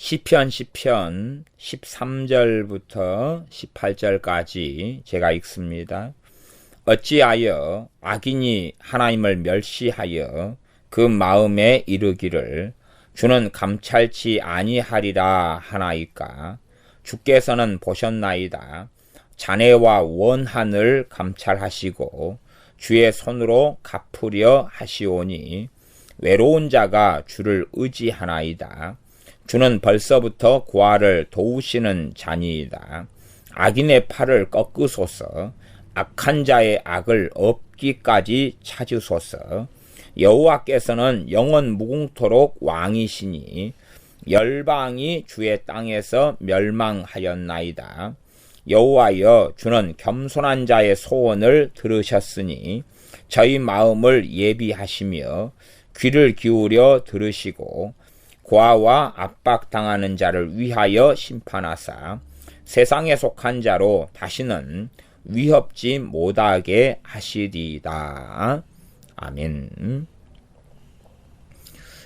시편 13절부터 18절까지 제가 읽습니다. 어찌하여 악인이 하나님을 멸시하여 그 마음에 이르기를 주는 감찰치 아니하리라 하나이까. 주께서는 보셨나이다. 잔해와 원한을 감찰하시고 주의 손으로 갚으려 하시오니 외로운 자가 주를 의지하나이다. 주는 벌써부터 고아를 도우시는 자니이다. 악인의 팔을 꺾으소서. 악한 자의 악을 없기까지 찾으소서. 여호와께서는 영원 무궁토록 왕이시니 열방이 주의 땅에서 멸망하였나이다. 여호와여, 주는 겸손한 자의 소원을 들으셨으니 저희 마음을 예비하시며 귀를 기울여 들으시고 고아와 압박당하는 자를 위하여 심판하사 세상에 속한 자로 다시는 위협지 못하게 하시리이다. 아멘.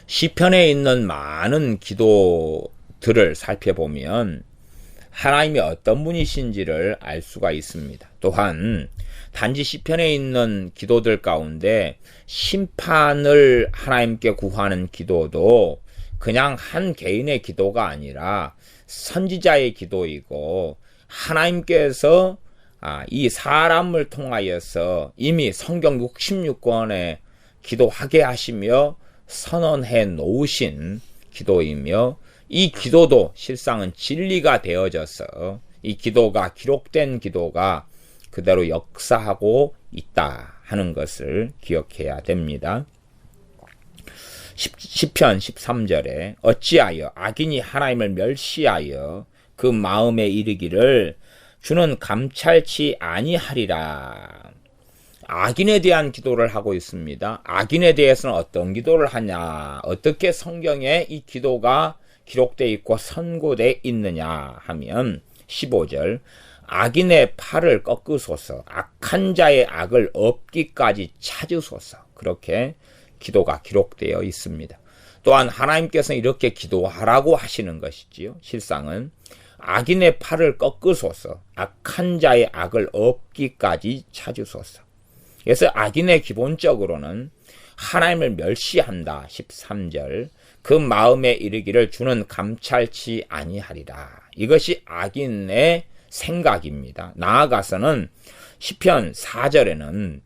시편에 있는 많은 기도들을 살펴보면 하나님이 어떤 분이신지를 알 수가 있습니다. 또한 단지 시편에 있는 기도들 가운데 심판을 하나님께 구하는 기도도 그냥 한 개인의 기도가 아니라 선지자의 기도이고 하나님께서 이 사람을 통하여서 이미 성경 66권에 기도하게 하시며 선언해 놓으신 기도이며 이 기도도 실상은 진리가 되어져서 이 기도가 기록된 기도가 그대로 역사하고 있다 하는 것을 기억해야 됩니다. 시편 13절에 어찌하여 악인이 하나님을 멸시하여 그 마음에 이르기를 주는 감찰치 아니하리라. 악인에 대한 기도를 하고 있습니다. 악인에 대해서는 어떤 기도를 하냐, 어떻게 성경에 이 기도가 기록되어 있고 선고되어 있느냐 하면 15절 악인의 팔을 꺾으소서. 악한 자의 악을 없기까지 찾으소서. 그렇게 기도가 기록되어 있습니다. 또한 하나님께서는 이렇게 기도하라고 하시는 것이지요. 실상은 악인의 팔을 꺾으소서. 악한 자의 악을 없기까지 찾으소서. 그래서 악인의 기본적으로는 하나님을 멸시한다. 13절 그 마음에 이르기를 주는 감찰치 아니하리라. 이것이 악인의 생각입니다. 나아가서는 시편 4절에는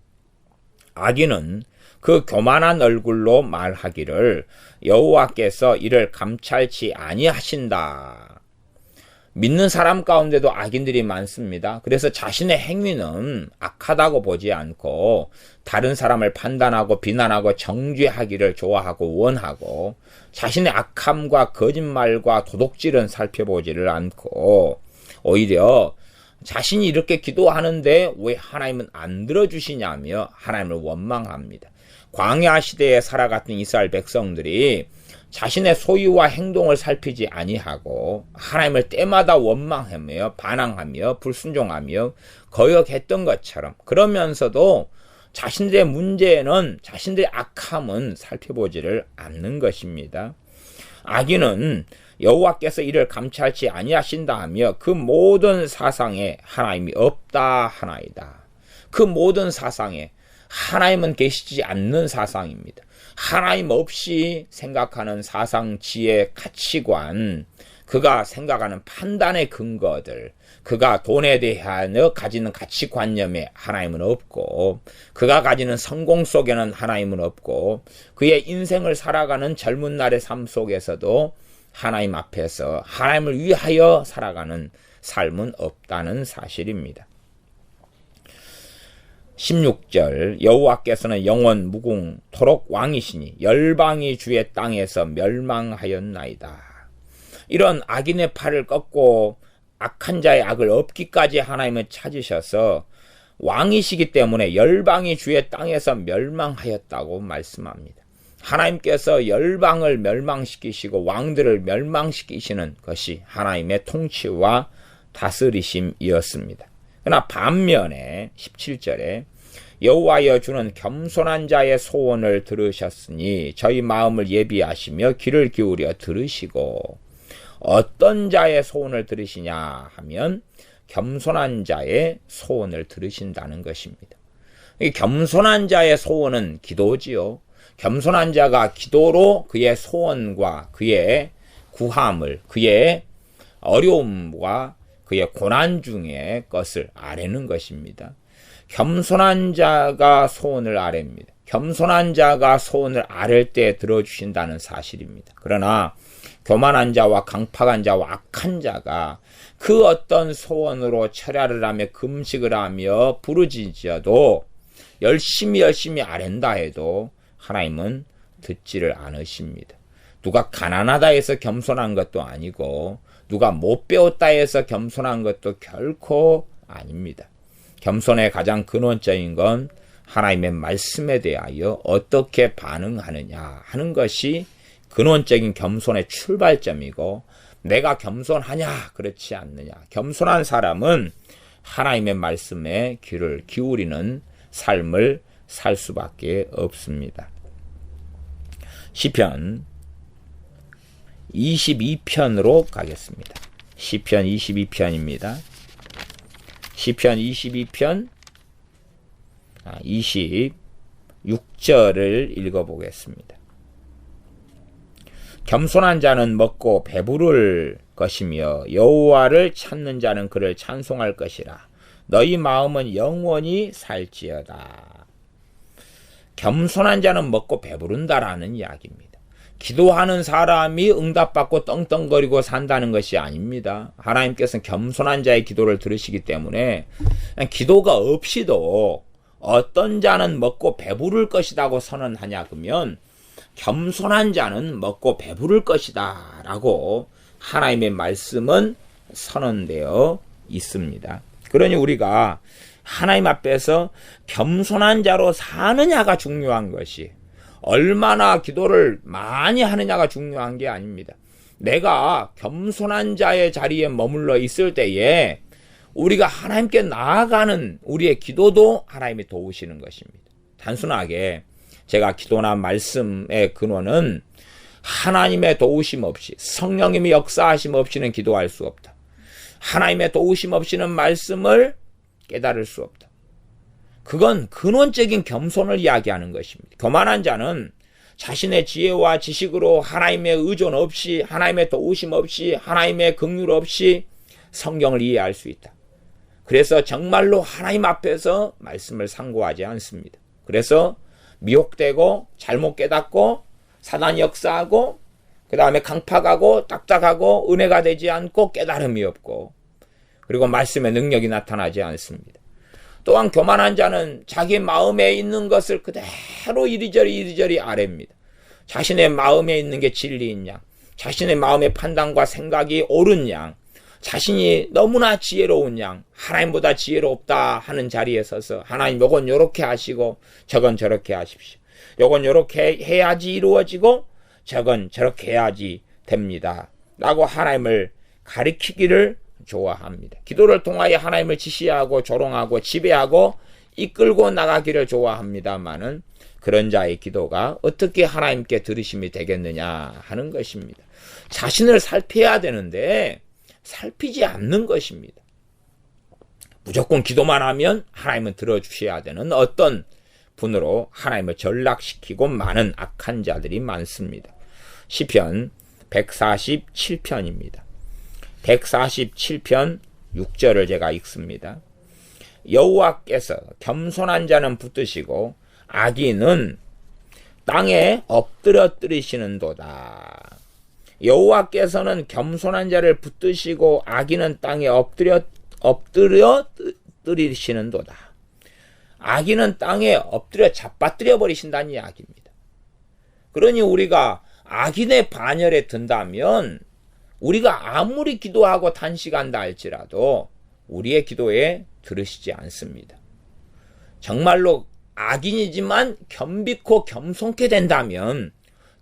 악인은 그 교만한 얼굴로 말하기를 여호와께서 이를 감찰치 아니하신다. 믿는 사람 가운데도 악인들이 많습니다. 그래서 자신의 행위는 악하다고 보지 않고 다른 사람을 판단하고 비난하고 정죄하기를 좋아하고 원하고 자신의 악함과 거짓말과 도둑질은 살펴보지를 않고 오히려 자신이 이렇게 기도하는데 왜 하나님은 안 들어주시냐며 하나님을 원망합니다. 광야 시대에 살아갔던 이스라엘 백성들이 자신의 소유와 행동을 살피지 아니하고 하나님을 때마다 원망하며 반항하며 불순종하며 거역했던 것처럼 그러면서도 자신들의 문제는 자신들의 악함은 살펴보지를 않는 것입니다. 악인은 여호와께서 이를 감찰치 아니하신다 하며 그 모든 사상에 하나님이 없다 하나이다. 그 모든 사상에 하나님은 계시지 않는 사상입니다. 하나님 없이 생각하는 사상, 지혜, 가치관, 그가 생각하는 판단의 근거들, 그가 돈에 대하여 가지는 가치관념에 하나님은 없고 그가 가지는 성공 속에는 하나님은 없고 그의 인생을 살아가는 젊은 날의 삶 속에서도 하나님 앞에서 하나님을 위하여 살아가는 삶은 없다는 사실입니다. 16절 여호와께서는 영원 무궁토록 왕이시니 열방이 주의 땅에서 멸망하였나이다. 이런 악인의 팔을 꺾고 악한 자의 악을 없기까지 하나님은 찾으셔서 왕이시기 때문에 열방이 주의 땅에서 멸망하였다고 말씀합니다. 하나님께서 열방을 멸망시키시고 왕들을 멸망시키시는 것이 하나님의 통치와 다스리심이었습니다. 그러나 반면에 17절에 여호와여 주는 겸손한 자의 소원을 들으셨으니 저희 마음을 예비하시며 귀를 기울여 들으시고 어떤 자의 소원을 들으시냐 하면 겸손한 자의 소원을 들으신다는 것입니다. 이 겸손한 자의 소원은 기도지요. 겸손한 자가 기도로 그의 소원과 그의 구함을, 그의 어려움과 그의 고난 중의 것을 아뢰는 것입니다. 겸손한 자가 소원을 아뢰입니다. 겸손한 자가 소원을 아랠 때 들어주신다는 사실입니다. 그러나 교만한 자와 강팍한 자와 악한 자가 그 어떤 소원으로 철야를 하며 금식을 하며 부르짖어도 열심히 아랜다 해도 하나님은 듣지를 않으십니다. 누가 가난하다 해서 겸손한 것도 아니고 누가 못 배웠다 해서 겸손한 것도 결코 아닙니다. 겸손의 가장 근원적인 건 하나님의 말씀에 대하여 어떻게 반응하느냐 하는 것이 근원적인 겸손의 출발점이고, 내가 겸손하냐 그렇지 않느냐. 겸손한 사람은 하나님의 말씀에 귀를 기울이는 삶을 살 수밖에 없습니다. 시편 22편으로 가겠습니다. 시편 22편입니다. 시편 22편 26절을 읽어보겠습니다. 겸손한 자는 먹고 배부를 것이며 여호와를 찾는 자는 그를 찬송할 것이라. 너희 마음은 영원히 살지어다. 겸손한 자는 먹고 배부른다라는 이야기입니다. 기도하는 사람이 응답받고 떵떵거리고 산다는 것이 아닙니다. 하나님께서는 겸손한 자의 기도를 들으시기 때문에 기도가 없이도 어떤 자는 먹고 배부를 것이라고 선언하냐 그러면 겸손한 자는 먹고 배부를 것이다 라고 하나님의 말씀은 선언되어 있습니다. 그러니 우리가 하나님 앞에서 겸손한 자로 사느냐가 중요한 것이, 얼마나 기도를 많이 하느냐가 중요한 게 아닙니다. 내가 겸손한 자의 자리에 머물러 있을 때에 우리가 하나님께 나아가는 우리의 기도도 하나님이 도우시는 것입니다. 단순하게 제가 기도나 말씀의 근원은 하나님의 도우심 없이, 성령님의 역사하심 없이는 기도할 수 없다. 하나님의 도우심 없이는 말씀을 깨달을 수 없다. 그건 근원적인 겸손을 이야기하는 것입니다. 교만한 자는 자신의 지혜와 지식으로 하나님의 의존 없이, 하나님의 도우심 없이, 하나님의 긍휼 없이 성경을 이해할 수 있다. 그래서 정말로 하나님 앞에서 말씀을 상고하지 않습니다. 그래서 미혹되고 잘못 깨닫고 사단이 역사하고 그 다음에 강팍하고 딱딱하고 은혜가 되지 않고 깨달음이 없고, 그리고 말씀의 능력이 나타나지 않습니다. 또한 교만한 자는 자기 마음에 있는 것을 그대로 이리저리 아뢰입니다. 자신의 마음에 있는 게 진리인 양, 자신의 마음의 판단과 생각이 옳은 양, 자신이 너무나 지혜로운 양, 하나님보다 지혜롭다 하는 자리에 서서 하나님 요건 요렇게 하시고 저건 저렇게 하십시오. 요건 요렇게 해야지 이루어지고 저건 저렇게 해야지 됩니다 라고 하나님을 가리키기를 좋아합니다. 기도를 통하여 하나님을 지시하고 조롱하고 지배하고 이끌고 나가기를 좋아합니다마는 그런 자의 기도가 어떻게 하나님께 들으심이 되겠느냐 하는 것입니다. 자신을 살펴야 되는데 살피지 않는 것입니다. 무조건 기도만 하면 하나님은 들어주셔야 되는 어떤 분으로 하나님을 전락시키고 많은 악한 자들이 많습니다. 시편 147편입니다. 147편 6절을 제가 읽습니다. 여호와께서 겸손한 자는 붙드시고 악인은 땅에 엎드려뜨리시는도다. 여호와께서는 겸손한 자를 붙드시고 악인은 땅에 엎드려뜨리시는도다. 악인은 땅에 엎드려 잡아뜨려 버리신다는 이야기입니다. 그러니 우리가 악인의 반열에 든다면 우리가 아무리 기도하고 단식한다 할지라도 우리의 기도에 들으시지 않습니다. 정말로 악인이지만 겸비코 겸손케 된다면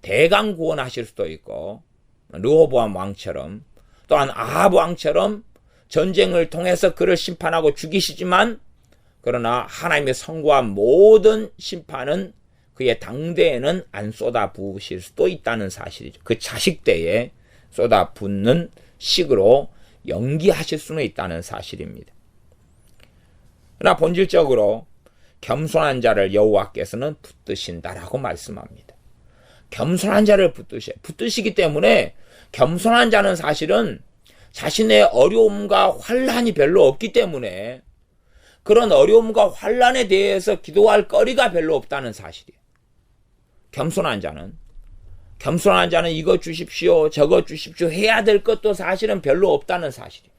대강 구원하실 수도 있고, 르호보암 왕처럼, 또한 아합 왕처럼 전쟁을 통해서 그를 심판하고 죽이시지만, 그러나 하나님의 선고한 모든 심판은 그의 당대에는 안 쏟아 부으실 수도 있다는 사실이죠. 그 자식대에 쏟아붓는 식으로 연기하실 수는 있다는 사실입니다. 그러나 본질적으로 겸손한 자를 여호와께서는 붙드신다라고 말씀합니다. 겸손한 자를 붙드시기 때문에 겸손한 자는 사실은 자신의 어려움과 환난이 별로 없기 때문에 그런 어려움과 환난에 대해서 기도할 거리가 별로 없다는 사실이에요. 겸손한 자는 이거 주십시오, 저거 주십시오 해야 될 것도 사실은 별로 없다는 사실이에요.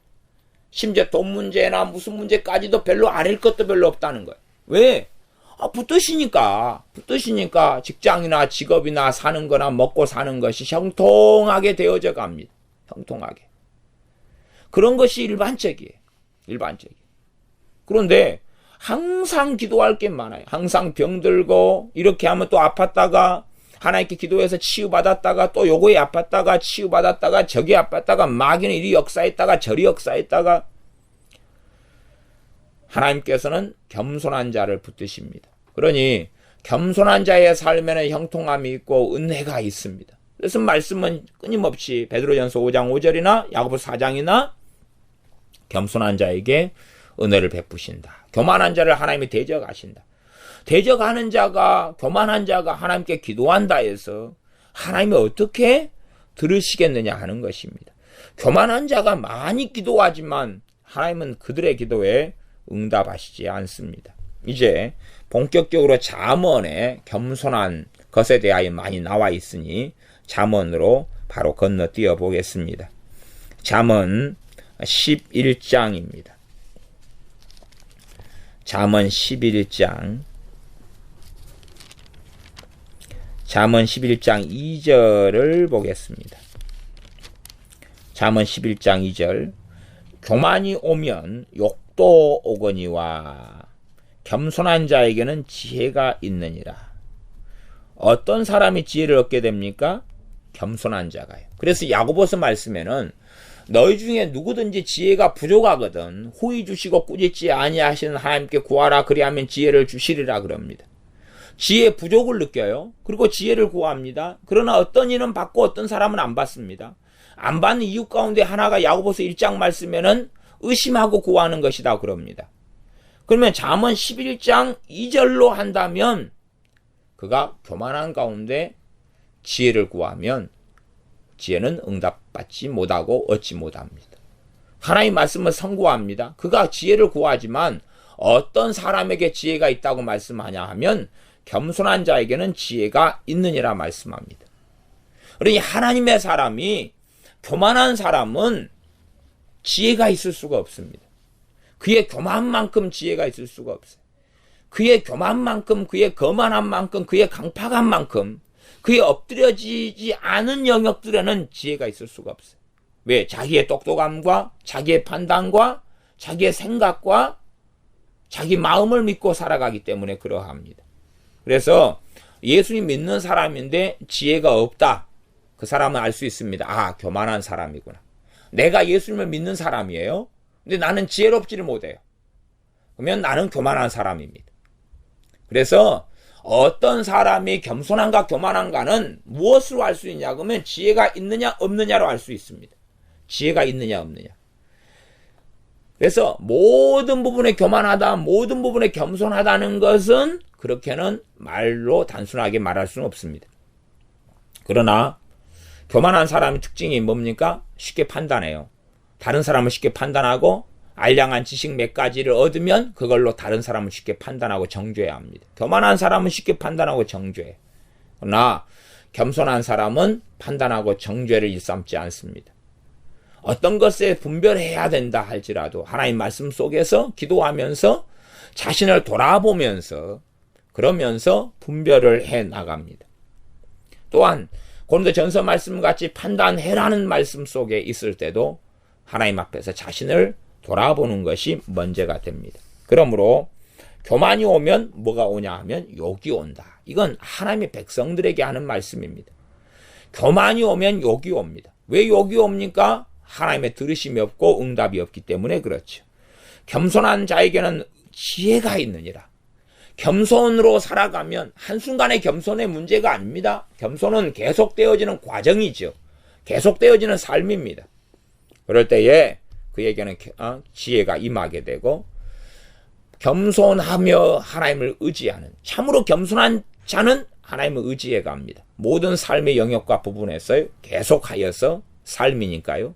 심지어 돈 문제나 무슨 문제까지도 별로 아릴 것도 별로 없다는 거예요. 왜? 붙드시니까 직장이나 직업이나 사는 거나 먹고 사는 것이 형통하게 되어져 갑니다. 형통하게. 그런 것이 일반적이에요. 그런데 항상 기도할 게 많아요. 항상 병들고 이렇게 하면 또 아팠다가 하나님께 기도해서 치유받았다가 또 요거에 아팠다가 치유받았다가 저기 아팠다가 마귀는 이리 역사했다가 저리 역사했다가 하나님께서는 겸손한 자를 붙드십니다. 그러니 겸손한 자의 삶에는 형통함이 있고 은혜가 있습니다. 그래서 말씀은 끊임없이 베드로전서 5장 5절이나 야고보서 4장이나 겸손한 자에게 은혜를 베푸신다. 교만한 자를 하나님이 대적하신다. 대적하는 자가, 교만한 자가 하나님께 기도한다 해서 하나님이 어떻게 들으시겠느냐 하는 것입니다. 교만한 자가 많이 기도하지만 하나님은 그들의 기도에 응답하시지 않습니다. 이제 본격적으로 잠언에 겸손한 것에 대하여 많이 나와 있으니 잠언으로 바로 건너뛰어 보겠습니다. 잠언 11장입니다. 잠언 11장 2절을 보겠습니다. 잠언 11장 2절 교만이 오면 욕도 오거니와 겸손한 자에게는 지혜가 있느니라. 어떤 사람이 지혜를 얻게 됩니까? 겸손한 자가요. 그래서 야고보서 말씀에는 너희 중에 누구든지 지혜가 부족하거든 후히 주시고 꾸짖지 아니하시는 하나님께 구하라 그리하면 지혜를 주시리라 그럽니다. 지혜 부족을 느껴요. 그리고 지혜를 구합니다. 그러나 어떤 이는 받고 어떤 사람은 안 받습니다. 안 받는 이유 가운데 하나가 야고보서 1장 말씀에는 의심하고 구하는 것이다 그럽니다. 그러면 잠언 11장 2절로 한다면 그가 교만한 가운데 지혜를 구하면 지혜는 응답받지 못하고 얻지 못합니다. 하나님 말씀을 선고합니다. 그가 지혜를 구하지만 어떤 사람에게 지혜가 있다고 말씀하냐 하면 겸손한 자에게는 지혜가 있느니라 말씀합니다. 그러니 하나님의 사람이 교만한 사람은 지혜가 있을 수가 없습니다. 그의 교만만큼 지혜가 있을 수가 없어요. 그의 교만만큼, 그의 거만함만큼, 그의 강팍함만큼, 그의 엎드려지지 않은 영역들에는 지혜가 있을 수가 없어요. 왜? 자기의 똑똑함과 자기의 판단과 자기의 생각과 자기 마음을 믿고 살아가기 때문에 그러합니다. 그래서 예수님 믿는 사람인데 지혜가 없다. 그 사람은 알 수 있습니다. 아, 교만한 사람이구나. 내가 예수님을 믿는 사람이에요. 근데 나는 지혜롭지를 못해요. 그러면 나는 교만한 사람입니다. 그래서 어떤 사람이 겸손한가 교만한가는 무엇으로 알 수 있냐 그러면 지혜가 있느냐 없느냐로 알 수 있습니다. 지혜가 있느냐 없느냐. 그래서 모든 부분에 교만하다, 모든 부분에 겸손하다는 것은 그렇게는 말로 단순하게 말할 수는 없습니다. 그러나 교만한 사람의 특징이 뭡니까? 쉽게 판단해요. 다른 사람을 쉽게 판단하고 알량한 지식 몇 가지를 얻으면 그걸로 다른 사람을 쉽게 판단하고 정죄해야 합니다. 교만한 사람은 쉽게 판단하고 정죄해. 그러나 겸손한 사람은 판단하고 정죄를 일삼지 않습니다. 어떤 것에 분별해야 된다 할지라도 하나님 말씀 속에서 기도하면서 자신을 돌아보면서 그러면서 분별을 해 나갑니다. 또한 고린도전서 말씀같이 판단해라는 말씀 속에 있을 때도 하나님 앞에서 자신을 돌아보는 것이 먼저가 됩니다. 그러므로 교만이 오면 뭐가 오냐 하면 욕이 온다. 이건 하나님의 백성들에게 하는 말씀입니다. 교만이 오면 욕이 옵니다. 왜 욕이 옵니까? 하나님의 들으심이 없고 응답이 없기 때문에 그렇죠. 겸손한 자에게는 지혜가 있느니라. 겸손으로 살아가면 한순간의 겸손의 문제가 아닙니다. 겸손은 계속되어지는 과정이죠. 계속되어지는 삶입니다. 그럴 때에 그에게는 지혜가 임하게 되고 겸손하며 하나님을 의지하는, 참으로 겸손한 자는 하나님을 의지해 갑니다. 모든 삶의 영역과 부분에서 계속하여서 삶이니까요.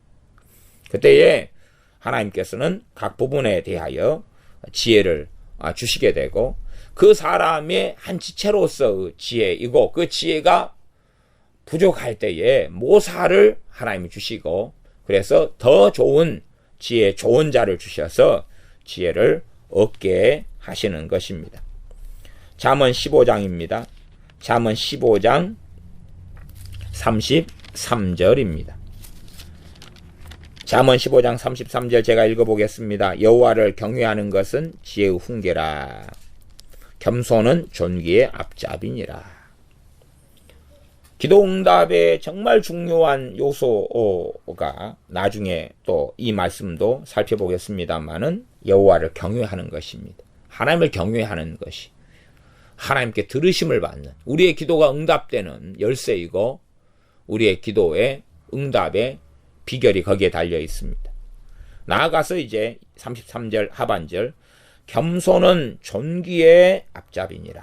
그때에 하나님께서는 각 부분에 대하여 지혜를 주시게 되고 그 사람의 한 지체로서의 지혜이고 그 지혜가 부족할 때에 모사를 하나님이 주시고 그래서 더 좋은 지혜, 좋은 자를 주셔서 지혜를 얻게 하시는 것입니다. 잠언 15장입니다. 잠언 15장 33절입니다. 잠언 15장 33절 제가 읽어보겠습니다. 여호와를 경외하는 것은 지혜의 훈계라. 겸손은 존귀의 앞잡이니라. 기도응답의 정말 중요한 요소가 나중에 또 이 말씀도 살펴보겠습니다만은 여호와를 경외하는 것입니다. 하나님을 경외하는 것이 하나님께 들으심을 받는 우리의 기도가 응답되는 열쇠이고 우리의 기도의 응답의 비결이 거기에 달려 있습니다. 나아가서 이제 33절 하반절 겸손은 존귀의 앞잡이니라.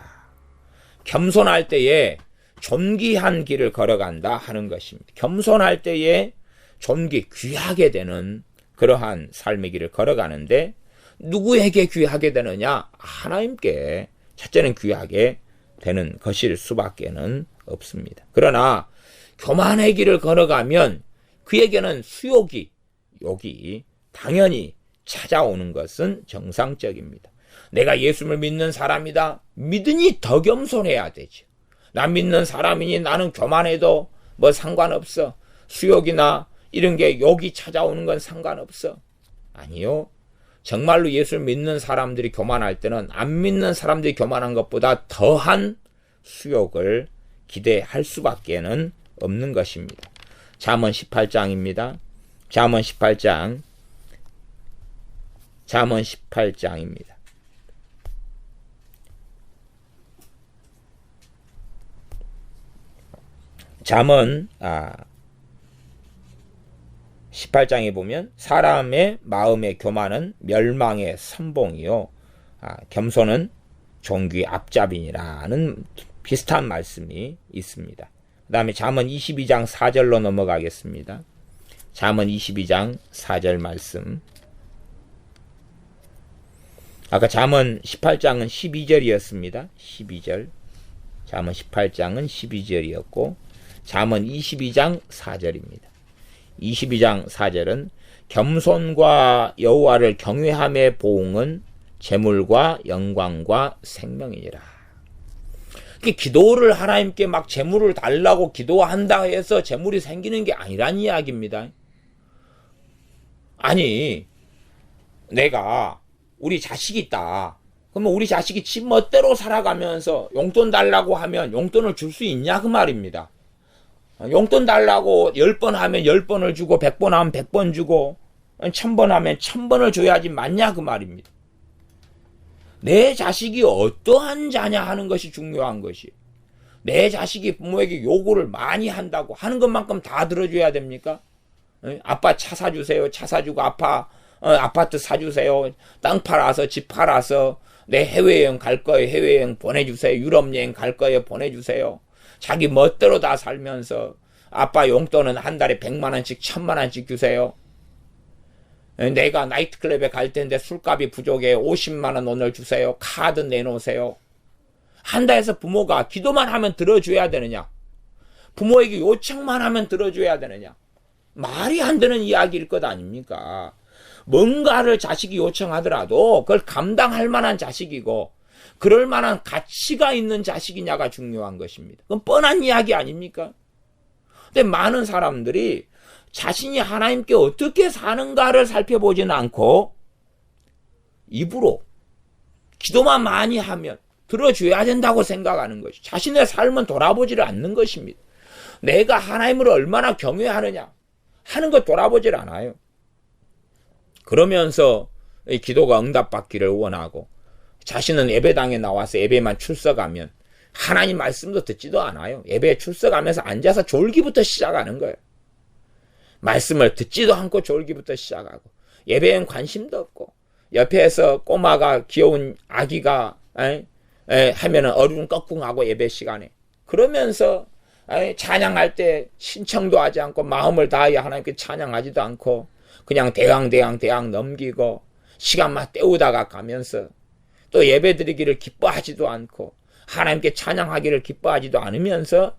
겸손할 때에 존귀한 길을 걸어간다 하는 것입니다. 겸손할 때에 존귀, 귀하게 되는 그러한 삶의 길을 걸어가는데 누구에게 귀하게 되느냐? 하나님께 첫째는 귀하게 되는 것일 수밖에는 없습니다. 그러나 교만의 길을 걸어가면 그에게는 수욕이, 욕이 당연히 찾아오는 것은 정상적입니다. 내가 예수를 믿는 사람이다. 믿으니 더 겸손해야 되죠. 나 믿는 사람이니 나는 교만해도 뭐 상관없어. 수욕이나 이런 게 욕이 찾아오는 건 상관없어. 아니요. 정말로 예수를 믿는 사람들이 교만할 때는 안 믿는 사람들이 교만한 것보다 더한 수욕을 기대할 수밖에는 없는 것입니다. 잠언 18장입니다. 잠언 18장입니다. 잠언 18장에 보면 사람의 마음의 교만은 멸망의 선봉이요 겸손은 존귀의 앞잡이니라는 비슷한 말씀이 있습니다. 그 다음에 잠언 22장 4절로 넘어가겠습니다. 잠언 22장 4절 말씀. 아까 잠언 18장은 12절이었습니다. 12절. 잠언 18장은 12절이었고 잠언 22장 4절입니다. 22장 4절은 겸손과 여호와를 경외함의 보응은 재물과 영광과 생명이니라. 기도를 하나님께 막 재물을 달라고 기도한다 해서 재물이 생기는 게 아니란 이야기입니다. 아니, 내가 우리 자식이 있다. 그러면 우리 자식이 지 멋대로 살아가면서 용돈 달라고 하면 용돈을 줄 수 있냐 그 말입니다. 용돈 달라고 10번 하면 10번을 주고 100번 하면 100번 주고 1000번 하면 1000번을 줘야지 맞냐 그 말입니다. 내 자식이 어떠한 자냐 하는 것이 중요한 것이. 내 자식이 부모에게 요구를 많이 한다고 하는 것만큼 다 들어줘야 됩니까? 아빠 차 사주세요. 차 사주고 아파트 사주세요. 땅 팔아서 집 팔아서 내 해외여행 갈 거예요. 해외여행 보내주세요. 유럽여행 갈 거예요. 보내주세요. 자기 멋대로 다 살면서 아빠 용돈은 한 달에 100만원씩 1000만원씩 주세요. 내가 나이트클럽에 갈 텐데 술값이 부족해 50만원 오늘 주세요. 카드 내놓으세요. 한다 해서 부모가 기도만 하면 들어줘야 되느냐? 부모에게 요청만 하면 들어줘야 되느냐? 말이 안 되는 이야기일 것 아닙니까? 뭔가를 자식이 요청하더라도 그걸 감당할 만한 자식이고 그럴 만한 가치가 있는 자식이냐가 중요한 것입니다. 그건 뻔한 이야기 아닙니까? 근데 많은 사람들이 자신이 하나님께 어떻게 사는가를 살펴보지는 않고 입으로 기도만 많이 하면 들어줘야 된다고 생각하는 것이 자신의 삶은 돌아보지를 않는 것입니다. 내가 하나님을 얼마나 경외하느냐 하는 거 돌아보질 않아요. 그러면서 이 기도가 응답받기를 원하고 자신은 예배당에 나와서 예배만 출석하면 하나님 말씀도 듣지도 않아요. 예배에 출석하면서 앉아서 졸기부터 시작하는 거예요. 말씀을 듣지도 않고 졸기부터 시작하고 예배엔 관심도 없고 옆에서 꼬마가 귀여운 아기가 하면은 어른 꺽궁하고 예배 시간에 그러면서 찬양할 때 신청도 하지 않고 마음을 다하여 하나님께 찬양하지도 않고 그냥 대강 넘기고 시간만 때우다가 가면서 또 예배 드리기를 기뻐하지도 않고 하나님께 찬양하기를 기뻐하지도 않으면서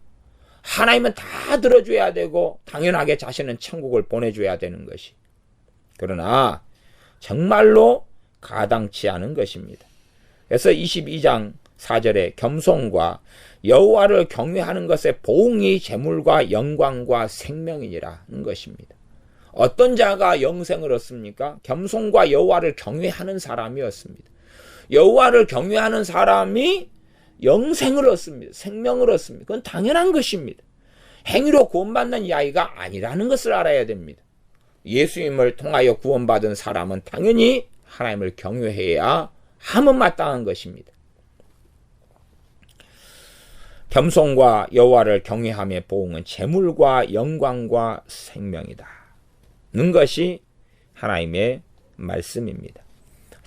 하나님은 다 들어줘야 되고 당연하게 자신은 천국을 보내줘야 되는 것이 그러나 정말로 가당치 않은 것입니다. 그래서 22장 4절에 겸손과 여호와를 경외하는 것의 보응이 재물과 영광과 생명이니라는 것입니다. 어떤 자가 영생을 얻습니까? 겸손과 여호와를 경외하는 사람이었습니다. 여호와를 경외하는 사람이 영생을 얻습니다. 생명을 얻습니다. 그건 당연한 것입니다. 행위로 구원받는 이야기가 아니라는 것을 알아야 됩니다. 예수님을 통하여 구원받은 사람은 당연히 하나님을 경외해야 함은 마땅한 것입니다. 겸손과 여호와를 경외함의 보응은 재물과 영광과 생명이다. 는 것이 하나님의 말씀입니다.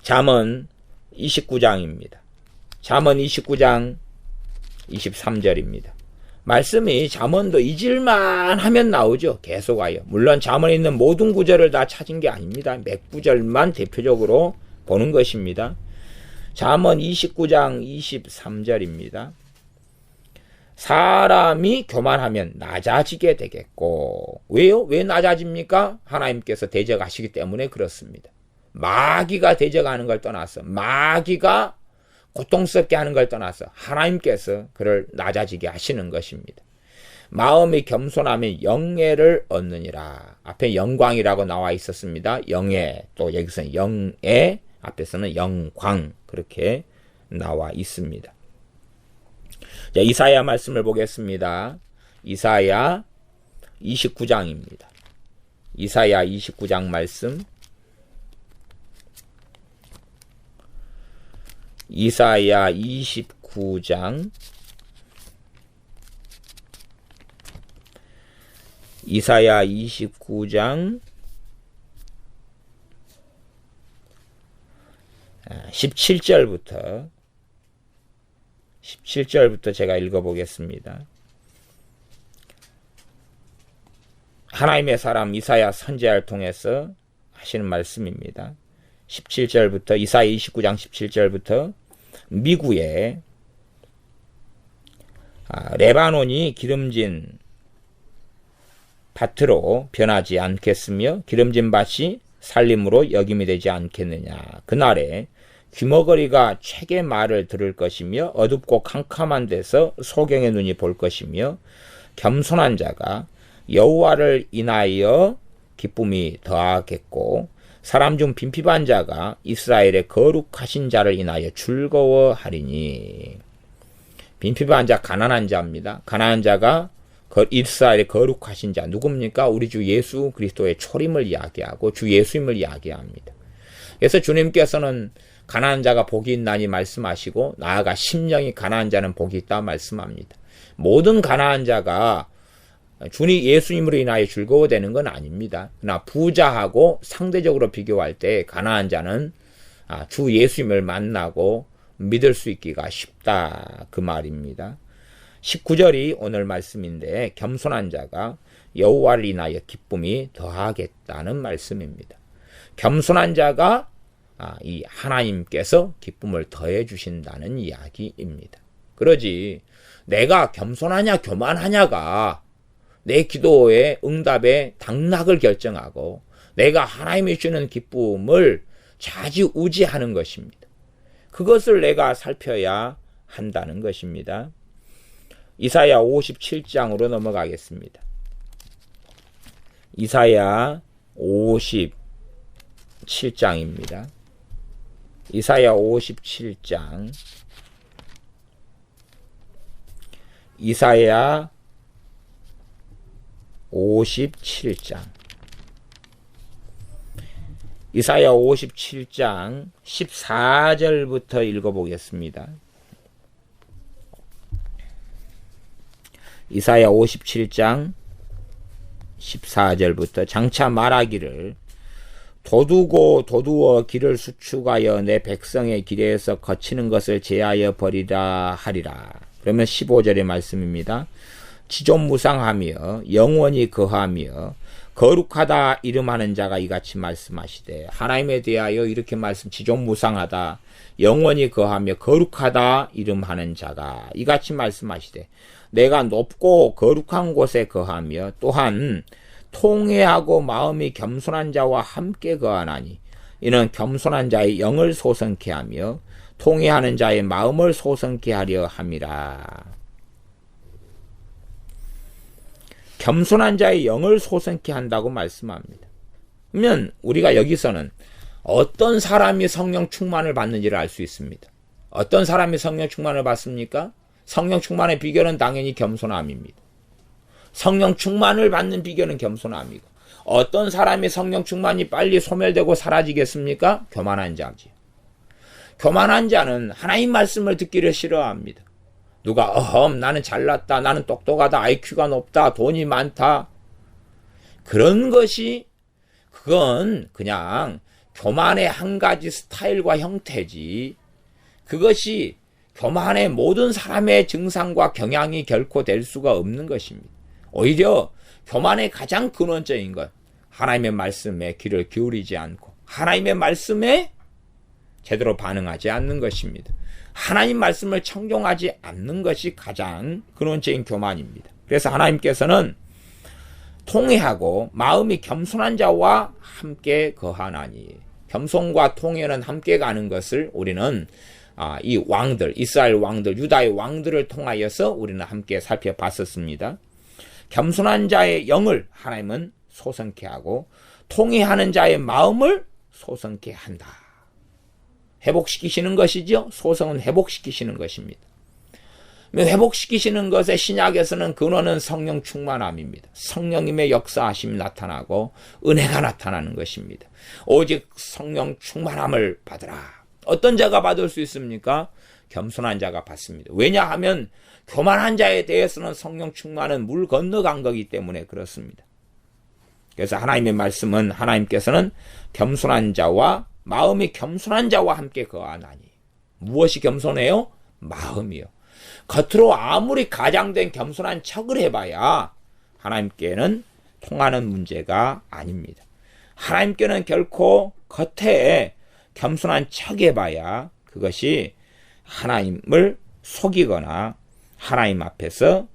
잠언 29장입니다. 잠언 29장 23절입니다. 말씀이 잠언도 잊을만 하면 나오죠. 계속하여. 물론 잠언에 있는 모든 구절을 다 찾은 게 아닙니다. 몇 구절만 대표적으로 보는 것입니다. 잠언 29장 23절입니다. 사람이 교만하면 낮아지게 되겠고 왜요? 왜 낮아집니까? 하나님께서 대적하시기 때문에 그렇습니다. 마귀가 대적하는 걸 떠나서 마귀가 고통스럽게 하는 걸 떠나서 하나님께서 그를 낮아지게 하시는 것입니다. 마음이 겸손하면 영예를 얻느니라. 앞에 영광이라고 나와 있었습니다. 영예, 또 여기서는 영예, 앞에서는 영광 그렇게 나와 있습니다. 자, 이사야 말씀을 보겠습니다. 이사야 29장입니다. 이사야 29장 말씀. 이사야 29장 17절부터 제가 읽어보겠습니다. 하나님의 사람 이사야 선지자를 통해서 하시는 말씀입니다. 17절부터 이사야 29장 17절부터 미구에 레바논이 기름진 밭으로 변하지 않겠으며 기름진 밭이 살림으로 여김이 되지 않겠느냐. 그날에 귀머거리가 책의 말을 들을 것이며 어둡고 캄캄한 데서 소경의 눈이 볼 것이며 겸손한 자가 여호와를 인하여 기쁨이 더하겠고 사람 중 빈핍한 자가 이스라엘의 거룩하신 자를 인하여 즐거워하리니. 빈핍한 자, 가난한 자입니다. 가난한 자가 이스라엘의 거룩하신 자 누굽니까? 우리 주 예수 그리스도의 초림을 이야기하고 주 예수님을 이야기합니다. 그래서 주님께서는 가난한 자가 복이 있나니 말씀하시고 나아가 심령이 가난한 자는 복이 있다 말씀합니다. 모든 가난한 자가 주님 예수님으로 인하여 즐거워되는 건 아닙니다. 그러나 부자하고 상대적으로 비교할 때 가난한 자는 주 예수님을 만나고 믿을 수 있기가 쉽다 그 말입니다. 19절이 오늘 말씀인데 겸손한 자가 여호와를 인하여 기쁨이 더하겠다는 말씀입니다. 겸손한 자가 이 하나님께서 기쁨을 더해 주신다는 이야기입니다. 그러지 내가 겸손하냐 교만하냐가 내 기도의 응답의 당락을 결정하고 내가 하나님이 주는 기쁨을 좌지우지하는 것입니다. 그것을 내가 살펴야 한다는 것입니다. 이사야 57장으로 넘어가겠습니다. 이사야 57장입니다. 이사야 57장 이사야 57장 이사야 57장 14절부터 읽어보겠습니다. 이사야 57장 14절부터 장차 말하기를 도두고 도두어 길을 수축하여 내 백성의 길에서 거치는 것을 제하여 버리라 하리라. 그러면 15절의 말씀입니다. 지존무상하며 영원히 거하며 거룩하다 이름하는 자가 이같이 말씀하시되, 하나님에 대하여 이렇게 지존무상하다 영원히 거하며 거룩하다 이름하는 자가 이같이 말씀하시되, 내가 높고 거룩한 곳에 거하며 또한 통회하고 마음이 겸손한 자와 함께 거하나니, 이는 겸손한 자의 영을 소성케 하며 통회하는 자의 마음을 소성케 하려 함이라. 겸손한 자의 영을 소성케 한다고 말씀합니다. 그러면 우리가 여기서는 어떤 사람이 성령 충만을 받는지를 알 수 있습니다. 어떤 사람이 성령 충만을 받습니까? 성령 충만의 비결은 당연히 겸손함입니다. 성령 충만을 받는 비결은 겸손함이고, 어떤 사람이 성령 충만이 빨리 소멸되고 사라지겠습니까? 교만한 자지. 교만한 자는 하나님 말씀을 듣기를 싫어합니다. 누가 나는 잘났다, 나는 똑똑하다, IQ가 높다, 돈이 많다, 그런 것이, 그건 그냥 교만의 한 가지 스타일과 형태지, 그것이 교만의 모든 사람의 증상과 경향이 결코 될 수가 없는 것입니다. 오히려 교만의 가장 근원적인 것, 하나님의 말씀에 귀를 기울이지 않고 하나님의 말씀에 제대로 반응하지 않는 것입니다. 하나님 말씀을 청종하지 않는 것이 가장 근원적인 교만입니다. 그래서 하나님께서는 통회하고 마음이 겸손한 자와 함께 거하나니, 겸손과 통회는 함께 가는 것을 우리는 이 왕들, 이스라엘 왕들, 유다의 왕들을 통하여서 우리는 함께 살펴봤었습니다. 겸손한 자의 영을 하나님은 소성케 하고 통회하는 자의 마음을 소성케 한다. 회복시키시는 것이죠. 소성은 회복시키시는 것입니다. 회복시키시는 것의 신약에서는 근원은 성령 충만함입니다. 성령님의 역사하심이 나타나고 은혜가 나타나는 것입니다. 오직 성령 충만함을 받으라. 어떤 자가 받을 수 있습니까? 겸손한 자가 받습니다. 왜냐하면 교만한 자에 대해서는 성령 충만은 물 건너간 거기 때문에 그렇습니다. 그래서 하나님의 말씀은, 하나님께서는 겸손한 자와 마음이 겸손한 자와 함께 거하나니, 무엇이 겸손해요? 마음이요. 겉으로 아무리 가장된 겸손한 척을 해봐야 하나님께는 통하는 문제가 아닙니다. 하나님께는 결코 겉에 겸손한 척 해봐야 그것이 하나님을 속이거나 하나님 앞에서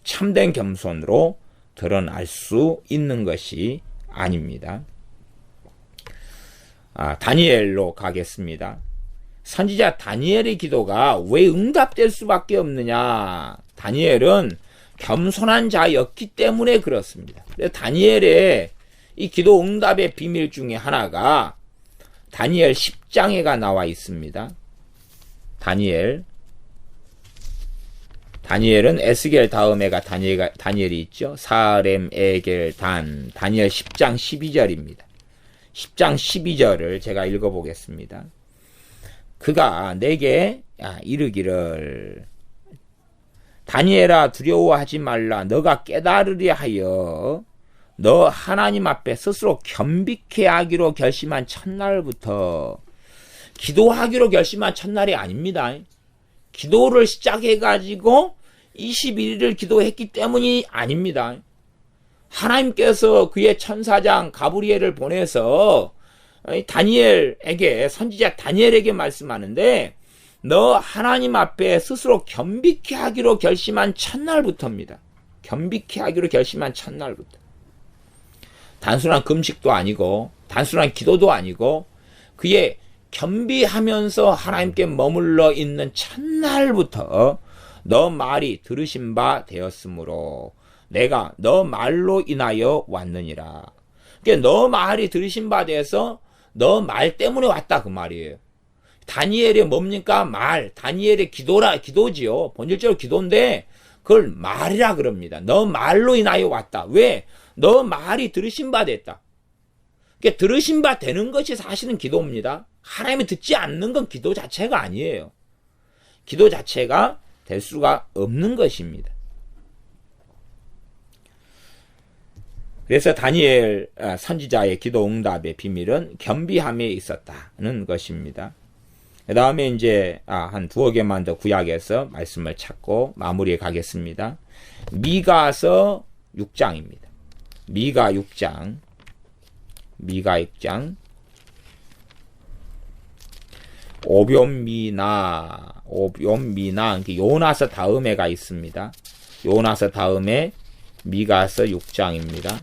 참된 겸손으로 드러날 수 있는 것이 아닙니다. 다니엘로 가겠습니다. 선지자 다니엘의 기도가 왜 응답될 수밖에 없느냐? 다니엘은 겸손한 자였기 때문에 그렇습니다. 그래서 다니엘의 이 기도 응답의 비밀 중에 하나가 다니엘 10장에가 나와 있습니다. 다니엘은 에스겔 다음에가 다니엘이 있죠. 사렘, 에겔, 다니엘 10장 12절입니다. 10장 12절을 제가 읽어보겠습니다. 그가 내게 이르기를, 다니엘아 두려워하지 말라. 너가 깨달으려 하여 너 하나님 앞에 스스로 겸비케 하기로 결심한 첫날부터, 기도하기로 결심한 첫날이 아닙니다. 기도를 시작해가지고 21일을 기도했기 때문이 아닙니다. 하나님께서 그의 천사장 가브리엘을 보내서 다니엘에게, 선지자 다니엘에게 말씀하는데, 너 하나님 앞에 스스로 겸비케 하기로 결심한 첫날부터입니다. 겸비케 하기로 결심한 첫날부터. 단순한 금식도 아니고 단순한 기도도 아니고 그의 겸비하면서 하나님께 머물러 있는 첫날부터 너 말이 들으신 바 되었으므로 내가 너 말로 인하여 왔느니라. 그러니까 너 말이 들으신 바 되어서 너 말 때문에 왔다, 그 말이에요. 다니엘이 뭡니까? 말. 다니엘의 기도지요. 본질적으로 기도인데 그걸 말이라 그럽니다. 너 말로 인하여 왔다. 왜? 너 말이 들으신 바 됐다. 그러니까 들으신 바 되는 것이 사실은 기도입니다. 하나님이 듣지 않는 건 기도 자체가 아니에요. 기도 자체가 될 수가 없는 것입니다. 그래서 다니엘 선지자의 기도 응답의 비밀은 겸비함에 있었다는 것입니다. 그 다음에 이제 한 두어 개만 더 구약에서 말씀을 찾고 마무리해 가겠습니다. 미가서 6장입니다. 미가 6장. 오뵘미나, 요나서 다음에가 있습니다. 요나서 다음에 미가서 6장입니다.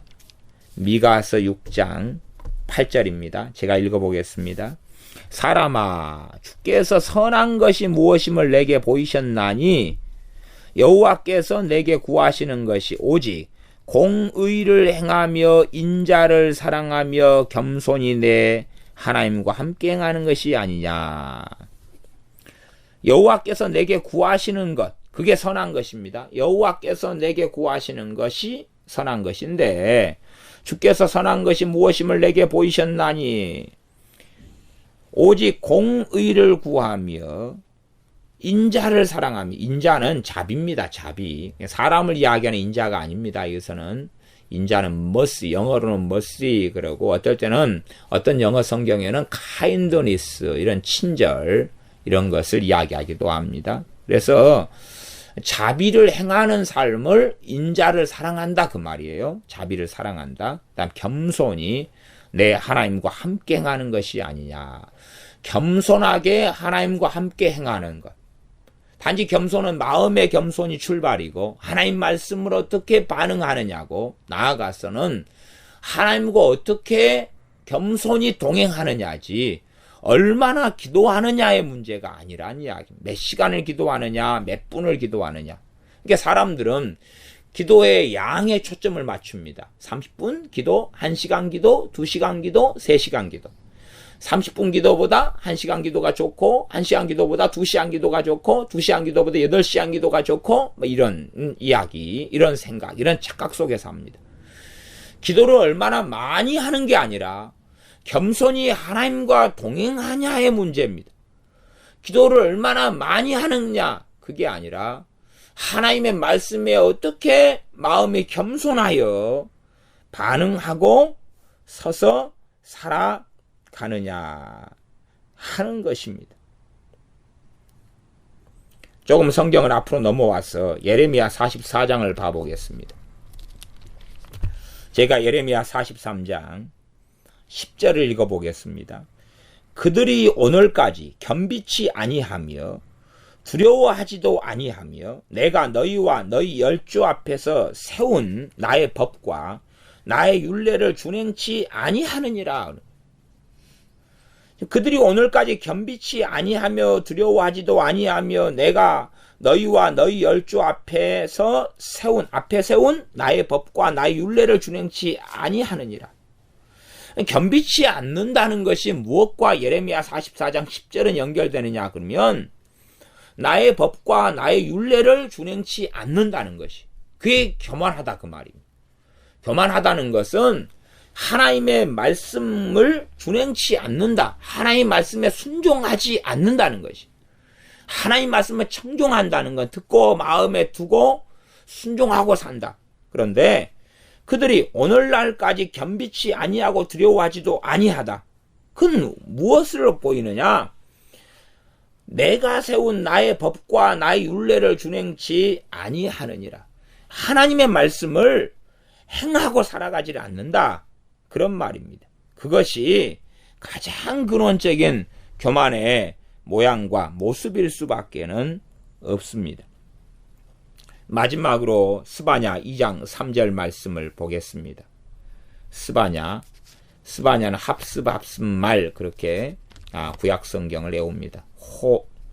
미가서 6장 8절입니다. 제가 읽어보겠습니다. 사람아, 주께서 선한 것이 무엇임을 내게 보이셨나니 여호와께서 내게 구하시는 것이 오직 공의를 행하며 인자를 사랑하며 겸손히 내 하나님과 함께 행하는 것이 아니냐. 여호와께서 내게 구하시는 것, 그게 선한 것입니다. 여호와께서 내게 구하시는 것이 선한 것인데 주께서 선한 것이 무엇임을 내게 보이셨나니 오직 공의를 구하며 인자를 사랑하며, 인자는 자비입니다. 자비. 사람을 이야기하는 인자가 아닙니다. 여기서는 인자는 mercy, 영어로는 mercy 그러고 어떨 때는 어떤 영어 성경에는 kindness, 이런 친절, 이런 것을 이야기하기도 합니다. 그래서 자비를 행하는 삶을 인자를 사랑한다 그 말이에요. 자비를 사랑한다. 그다음 겸손히 내 하나님과 함께 행하는 것이 아니냐. 겸손하게 하나님과 함께 행하는 것. 단지 겸손은 마음의 겸손이 출발이고 하나님 말씀을 어떻게 반응하느냐고, 나아가서는 하나님과 어떻게 겸손히 동행하느냐지 얼마나 기도하느냐의 문제가 아니란 이야기입니다. 몇 시간을 기도하느냐, 몇 분을 기도하느냐. 그러니까 사람들은 기도의 양에 초점을 맞춥니다. 30분 기도, 1시간 기도, 2시간 기도, 3시간 기도. 30분 기도보다 1시간 기도가 좋고, 1시간 기도보다 2시간 기도가 좋고, 2시간 기도보다 8시간 기도가 좋고, 뭐 이런 이야기, 이런 생각, 이런 착각 속에서 합니다. 기도를 얼마나 많이 하는 게 아니라 겸손히 하나님과 동행하냐의 문제입니다. 기도를 얼마나 많이 하느냐, 그게 아니라 하나님의 말씀에 어떻게 마음이 겸손하여 반응하고 서서 살아가느냐 하는 것입니다. 조금 성경을 앞으로 넘어와서 예레미야 44장을 봐보겠습니다. 제가 예레미야 43장 10절을 읽어보겠습니다. 그들이 오늘까지 겸비치 아니하며 두려워하지도 아니하며 내가 너희와 너희 열조 앞에서 세운 나의 법과 나의 율례를 준행치 아니하느니라. 그들이 오늘까지 겸비치 아니하며 두려워하지도 아니하며 내가 너희와 너희 열조 앞에서 세운 나의 법과 나의 율례를 준행치 아니하느니라. 겸비치 않는다는 것이 무엇과 예레미야 44장 10절은 연결되느냐 그러면 나의 법과 나의 율례를 준행치 않는다는 것이, 그게 교만하다 그 말입니다. 교만하다는 것은 하나님의 말씀을 준행치 않는다, 하나님 말씀에 순종하지 않는다는 것이. 하나님 말씀에 청종한다는 건 듣고 마음에 두고 순종하고 산다. 그런데 그들이 오늘날까지 겸비치 아니하고 두려워하지도 아니하다. 그건 무엇으로 보이느냐? 내가 세운 나의 법과 나의 율례를 준행치 아니하느니라. 하나님의 말씀을 행하고 살아가지 않는다. 그런 말입니다. 그것이 가장 근원적인 교만의 모양과 모습일 수밖에는 없습니다. 마지막으로 스바냐 2장 3절 말씀을 보겠습니다. 스바냐는 합습말 그렇게 구약 성경을 외웁니다.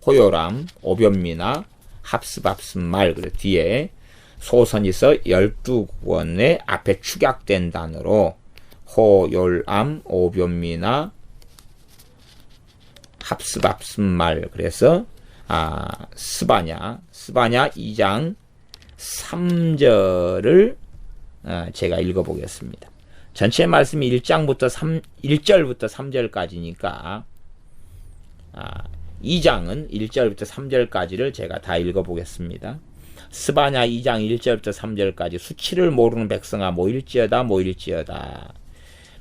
호요람, 오뵘미나, 합습말 그 뒤에 소선이 있어 12권의 앞에 축약된 단어로 호요람, 오뵘미나, 합습말. 그래서 스바냐 2장 3절을 제가 읽어보겠습니다. 전체 말씀이 1절부터 3절까지니까 2장은 1절부터 3절까지를 제가 다 읽어보겠습니다. 스바냐 2장 1절부터 3절까지 수치를 모르는 백성아 모일지어다 모일지어다.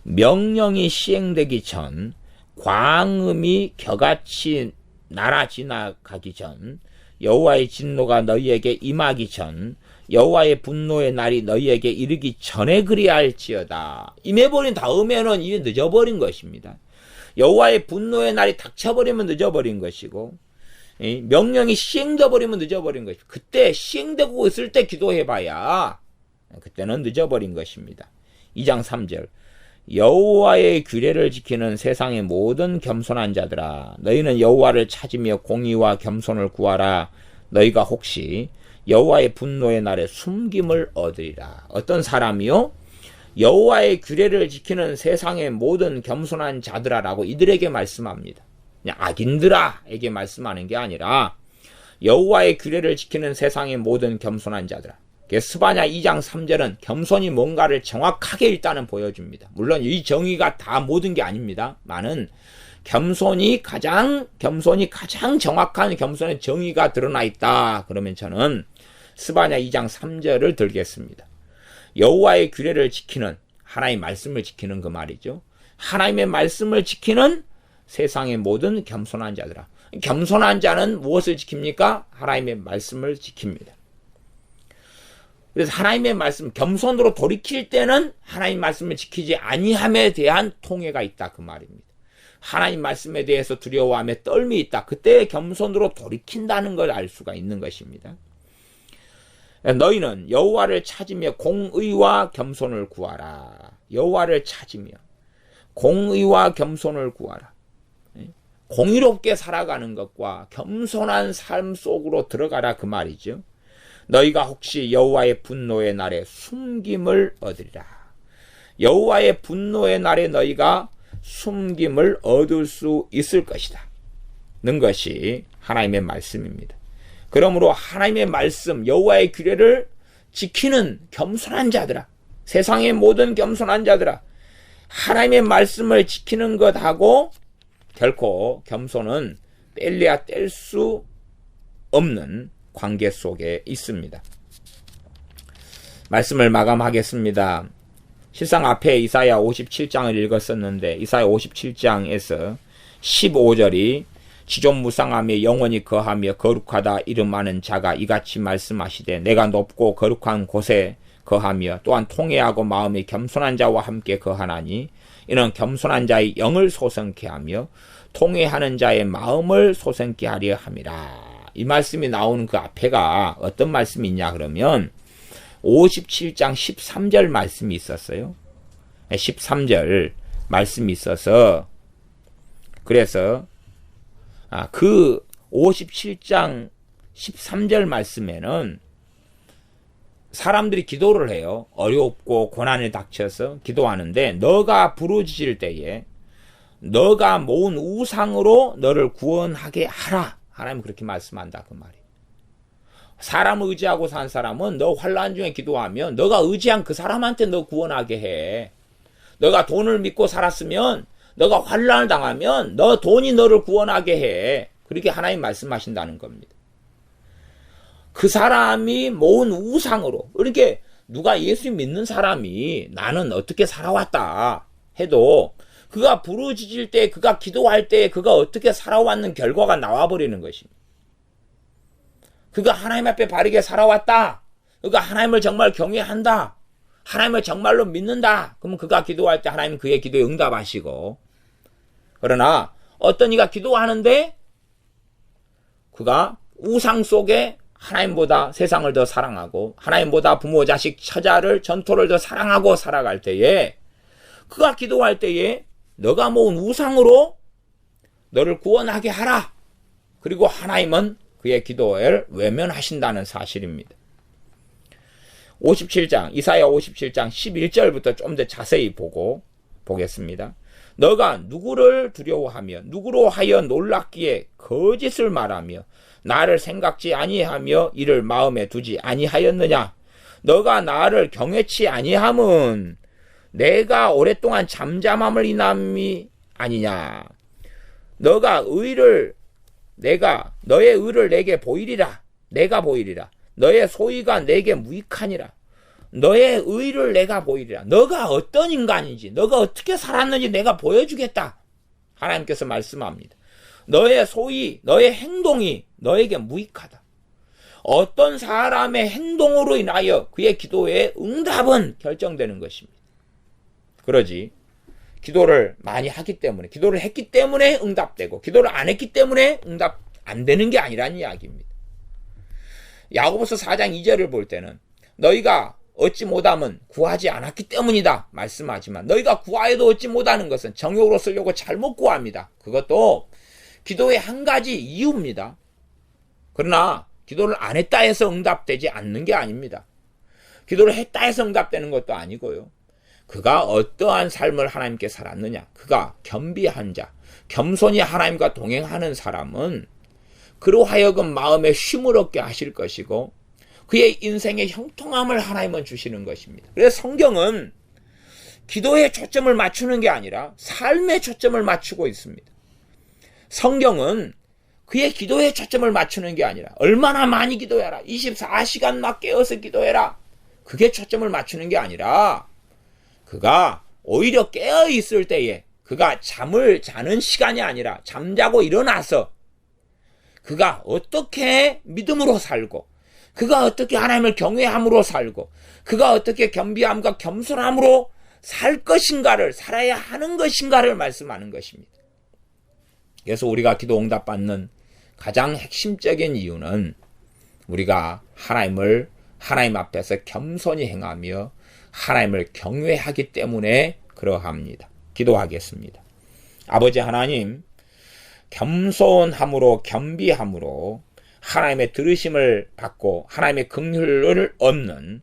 명령이 시행되기 전, 광음이 겨같이 날아 지나가기 전, 여호와의 진노가 너희에게 임하기 전, 여호와의 분노의 날이 너희에게 이르기 전에 그리할지어다. 임해버린 다음에는 이게 늦어버린 것입니다. 여호와의 분노의 날이 닥쳐버리면 늦어버린 것이고, 명령이 시행되어 버리면 늦어버린 것이고, 그때 시행되고 있을 때 기도해봐야 그때는 늦어버린 것입니다. 2장 3절 여호와의 규례를 지키는 세상의 모든 겸손한 자들아, 너희는 여호와를 찾으며 공의와 겸손을 구하라. 너희가 혹시 여호와의 분노의 날에 숨김을 얻으리라. 어떤 사람이요? 여호와의 규례를 지키는 세상의 모든 겸손한 자들아라고 이들에게 말씀합니다. 그냥 악인들아에게 말씀하는 게 아니라 여호와의 규례를 지키는 세상의 모든 겸손한 자들아. 스바냐 2장 3절은 겸손이 뭔가를 정확하게 일단은 보여줍니다. 물론 이 정의가 다 모든 게 아닙니다. 많은 겸손이 가장 정확한 겸손의 정의가 드러나 있다. 그러면 저는 스바냐 2장 3절을 들겠습니다. 여호와의 규례를 지키는, 하나님의 말씀을 지키는 그 말이죠. 하나님의 말씀을 지키는 세상의 모든 겸손한 자들아. 겸손한 자는 무엇을 지킵니까? 하나님의 말씀을 지킵니다. 그래서 하나님의 말씀, 겸손으로 돌이킬 때는 하나님 말씀을 지키지 아니함에 대한 통해가 있다 그 말입니다. 하나님 말씀에 대해서 두려워함에 떨미 있다. 그때 겸손으로 돌이킨다는 걸 알 수가 있는 것입니다. 너희는 여호와를 찾으며 공의와 겸손을 구하라. 여호와를 찾으며 공의와 겸손을 구하라. 공의롭게 살아가는 것과 겸손한 삶 속으로 들어가라 그 말이죠. 너희가 혹시 여호와의 분노의 날에 숨김을 얻으리라. 여호와의 분노의 날에 너희가 숨김을 얻을 수 있을 것이다 는 것이 하나님의 말씀입니다. 그러므로 하나님의 말씀, 여호와의 규례를 지키는 겸손한 자들아, 세상의 모든 겸손한 자들아, 하나님의 말씀을 지키는 것하고 결코 겸손은 뗄래야 뗄 수 없는 관계 속에 있습니다. 말씀을 마감하겠습니다. 실상 앞에 이사야 57장을 읽었었는데 이사야 57장에서 15절이 지존무상하며 영원히 거하며 거룩하다 이름하는 자가 이같이 말씀하시되 내가 높고 거룩한 곳에 거하며 또한 통회하고 마음이 겸손한 자와 함께 거하나니 이는 겸손한 자의 영을 소생케 하며 통회하는 자의 마음을 소생케 하려 함이라. 이 말씀이 나오는 그 앞에가 어떤 말씀이 있냐 그러면 57장 13절 말씀이 있었어요. 13절 말씀이 있어서 그래서 그 57장 13절 말씀에는 사람들이 기도를 해요. 어렵고 고난에 닥쳐서 기도하는데 너가 부르짖을 때에 너가 모은 우상으로 너를 구원하게 하라. 하나님은 그렇게 말씀한다 그 말이에요. 사람을 의지하고 산 사람은 너 환난 중에 기도하면 너가 의지한 그 사람한테 너 구원하게 해. 너가 돈을 믿고 살았으면 너가 환난을 당하면 너 돈이 너를 구원하게 해. 그렇게 하나님 말씀하신다는 겁니다. 그 사람이 모은 우상으로, 이렇게 누가 예수 믿는 사람이 나는 어떻게 살아왔다 해도 그가 부르짖을 때, 그가 기도할 때 그가 어떻게 살아왔는 결과가 나와버리는 것입니다. 그가 하나님 앞에 바르게 살아왔다. 그가 하나님을 정말 경외한다. 하나님을 정말로 믿는다. 그러면 그가 기도할 때 하나님은 그의 기도에 응답하시고, 그러나 어떤 이가 기도하는데 그가 우상 속에 하나님보다 세상을 더 사랑하고 하나님보다 부모, 자식, 처자를, 전토를 더 사랑하고 살아갈 때에 그가 기도할 때에 너가 모은 우상으로 너를 구원하게 하라. 그리고 하나님은 그의 기도를 외면하신다는 사실입니다. 57장, 이사야 57장 11절부터 좀 더 자세히 보겠습니다. 너가 누구를 두려워하며 누구로 하여 놀랍기에 거짓을 말하며 나를 생각지 아니하며 이를 마음에 두지 아니하였느냐? 너가 나를 경외치 아니함은 내가 오랫동안 잠잠함을 인함이 아니냐? 너의 의를 내게 보이리라. 내가 보이리라. 너의 소위가 내게 무익하니라. 너의 의를 내가 보이리라. 너가 어떤 인간인지, 너가 어떻게 살았는지 내가 보여주겠다. 하나님께서 말씀합니다. 너의 소위, 너의 행동이 너에게 무익하다. 어떤 사람의 행동으로 인하여 그의 기도의 응답은 결정되는 것입니다. 그러지. 기도를 많이 하기 때문에, 기도를 했기 때문에 응답되고, 기도를 안 했기 때문에 응답 안 되는 게 아니라는 이야기입니다. 야고보서 4장 2절을 볼 때는 너희가 얻지 못함은 구하지 않았기 때문이다 말씀하지만, 너희가 구하여도 얻지 못하는 것은 정욕으로 쓰려고 잘못 구합니다. 그것도 기도의 한 가지 이유입니다. 그러나 기도를 안 했다 해서 응답되지 않는 게 아닙니다. 기도를 했다 해서 응답되는 것도 아니고요. 그가 어떠한 삶을 하나님께 살았느냐, 그가 겸비한 자, 겸손히 하나님과 동행하는 사람은 그로 하여금 마음에 쉼을 얻게 하실 것이고, 그의 인생의 형통함을 하나님은 주시는 것입니다. 그래서 성경은 기도에 초점을 맞추는 게 아니라 삶에 초점을 맞추고 있습니다. 성경은 그의 기도에 초점을 맞추는 게 아니라 얼마나 많이 기도해라, 24시간 막 깨어서 기도해라, 그게 초점을 맞추는 게 아니라, 그가 오히려 깨어 있을 때에, 그가 잠을 자는 시간이 아니라 잠자고 일어나서 그가 어떻게 믿음으로 살고, 그가 어떻게 하나님을 경외함으로 살고, 그가 어떻게 겸비함과 겸손함으로 살 것인가를, 살아야 하는 것인가를 말씀하는 것입니다. 그래서 우리가 기도 응답받는 가장 핵심적인 이유는 우리가 하나님 앞에서 겸손히 행하며 하나님을 경외하기 때문에 그러합니다. 기도하겠습니다. 아버지 하나님, 겸손함으로, 겸비함으로 하나님의 들으심을 받고 하나님의 긍휼을 얻는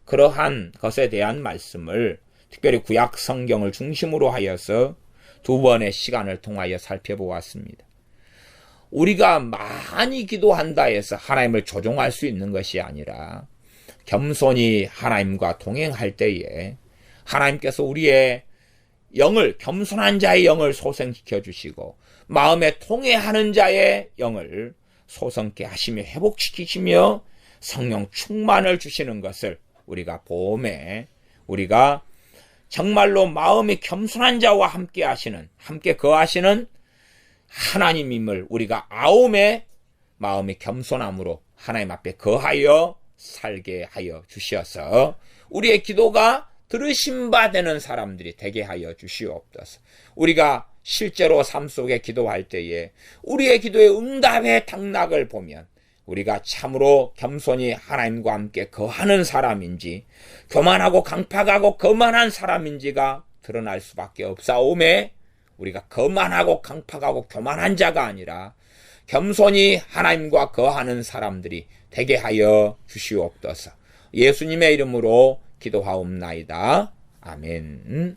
그러한 것에 대한 말씀을 특별히 구약 성경을 중심으로 하여서 두 번의 시간을 통하여 살펴보았습니다. 우리가 많이 기도한다 해서 하나님을 조종할 수 있는 것이 아니라, 겸손히 하나님과 동행할 때에 하나님께서 우리의 영을, 겸손한 자의 영을 소생시켜 주시고 마음에 통회하는 자의 영을 소성케 하시며 회복시키시며 성령 충만을 주시는 것을 우리가 보매, 우리가 정말로 마음이 겸손한 자와 함께 거하시는 하나님임을 우리가 아오매 마음이 겸손함으로 하나님 앞에 거하여 살게 하여 주셔서 우리의 기도가 들으심 바 되는 사람들이 되게 하여 주시옵소서. 우리가 실제로 삶 속에 기도할 때에 우리의 기도의 응답의 당락을 보면 우리가 참으로 겸손히 하나님과 함께 거하는 사람인지, 교만하고 강팍하고 거만한 사람인지가 드러날 수밖에 없사오매, 우리가 거만하고 강팍하고 교만한 자가 아니라 겸손히 하나님과 거하는 사람들이 되게 하여 주시옵소서. 예수님의 이름으로 기도하옵나이다. 아멘.